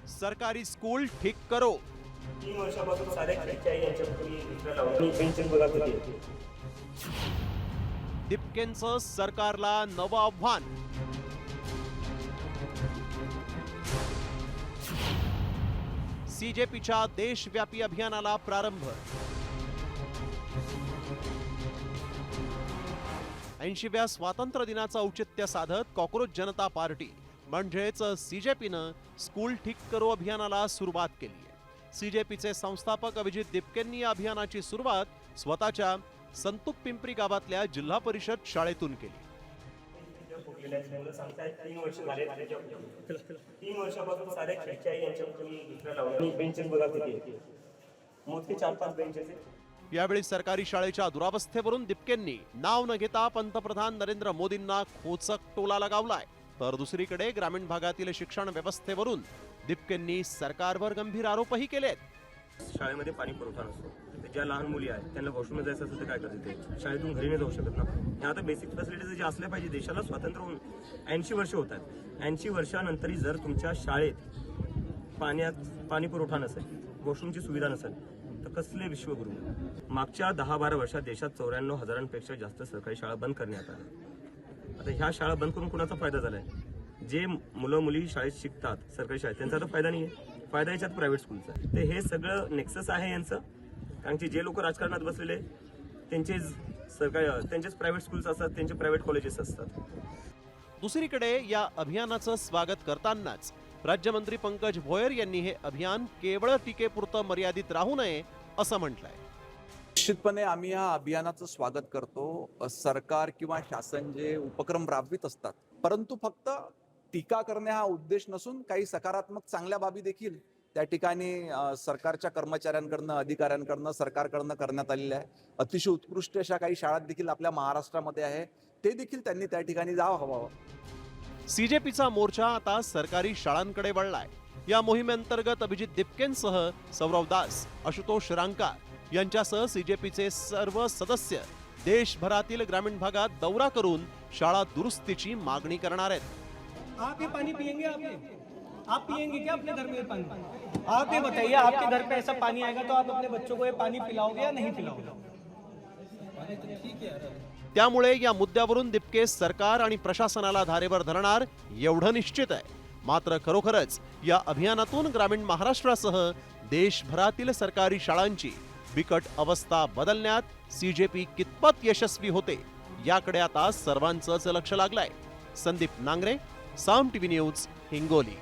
सरकारी स्कूल ठीक करो। 3 वर्षापासून साध्या खिडक्या यांच्यापूर्वी दुसऱ्या लावून पेन्शन बघा किती आहे. दिपकेंचं सरकारला नवं आव्हान। सीजेपीच्या देशव्यापी अभियानाला प्रारंभ। 80व्या स्वातंत्र्य दिनाचं औचित्य साधत कॉक्रोच जनता पार्टी म्हणजेच सीजेपीनं स्कूल ठीक करो अभियानाला सुरुवात केली आहे। सीजेपीचे संस्थापक अभिजित दिपकेंनी या अभियानाची सुरुवात स्वतःच्या संतूक पिंपरी गावातल्या जिल्हा परिषद शाळेतून केली। 3 वर्ष झाले. 3 वर्षापासून साध्या खिडक्या यांच्यापूर्वी दुसऱ्या लावून पेन्शन बघा किती आहे. मोजके 4-5 बेंचेस आहेत. यावेळी सरकारी शाळेच्या दुरावस्थेवरून दिपकेंनी नाव न घेता पंतप्रधान नरेंद्र मोदींना खोचक टोला लगावलाय। तर दुसरीकडे ग्रामीण भागातील शिक्षण व्यवस्थेवरून दिपकेंनी सरकारवर गंभीर आरोपही केलेत। शाळेमध्ये पाणी पुरवठा नसतो. ज्या लहान मुली आहेत त्यांना वॉशरूमला जायचं असेल तर काय करते ते शाळेतून घरी नाही जाऊ शकत ना. हे आता बेसिक फॅसिलिटीज जे असल्या पाहिजे. देशाला स्वातंत्र्य होऊन 80 वर्ष होत आहेत. 80 वर्षानंतरही जर तुमच्या शाळेत पाणी पुरवठा नसेल, वॉशरूमची सुविधा नसेल तर कसले विश्वगुरू. मागच्या 10-12 वर्षात देशात 94,000पेक्षा जास्त सरकारी शाळा बंद करण्यात आल्या. आता ह्या शाळा बंद करून कुणाचा फायदा झालाय? जे मुलं मुली शाळेत शिकतात सरकारी शाळेत त्यांचा तर फायदा नाही आहे. फायदा याच्यात प्रायव्हेट स्कूलचा. तर हे सगळं नेक्सस आहे यांचं. कारण की जे लोक राजकारणात बसलेले त्यांचेच प्रायव्हेट स्कूल्स असतात, त्यांचे प्रायव्हेट कॉलेजेस असतात. दुसरीकडे या अभियानाचं स्वागत करतानाच राज्यमंत्री पंकज भोयर यांनी हे अभियान केवळ टीकेपुरतं मर्यादित राहू नये असं म्हटलंय। निश्चितपणे आम्ही या अभियानाचं स्वागत करतो। सरकार किंवा शासन जे उपक्रम राबवित असतात, परंतु फक्त टीका करणे हा उद्देश नसून काही सकारात्मक चांगल्या बाबी देखील त्या ठिकाणी सरकारच्या कर्मचाऱ्यांकडनं, अधिकाऱ्यांकडनं, सरकारकडनं करण्यात आलेल्या आहे। अतिशय उत्कृष्ट अशा काही शाळा देखील आपल्या महाराष्ट्रामध्ये आहे, ते देखील त्यांनी त्या ठिकाणी जावं हवं। सीजेपीचा मोर्चा आता सरकारी शाळांकडे वळलाय। या मोहिमेअंतर्गत अभिजित दिपकेंसह सौरव दास, आशुतोष रांका यांच्यासह सीजेपीचे सर्व सदस्य देशभरातील ग्रामीण भागात दौरा करून शाळा दुरुस्तीची मागणी करणार आहेत। आप ये पानी पियेंगे? आप पियेंगे क्या अपने घर में पानी? आप ये बताइए, आपके घर पे ऐसा पानी आएगा तो आप अपने बच्चों को ये पानी पिलाओगे या नहीं पिलाओगे? ठीक है। त्यामुळे या मुद्द्यावरून दिपके सरकार आणि प्रशासनाला धारेवर धरणार एवढं निश्चित आहे। मात्र खरोखरच या अभियानातून ग्रामीण महाराष्ट्रासह देशभरातील सरकारी शाळांची बिकट अवस्था बदलण्यात सीजेपी कितपत यशस्वी होते याकडे आता सर्वांचंच लक्ष लागलंय। संदीप नांगरे, साम टीव्ही न्यूज, हिंगोली।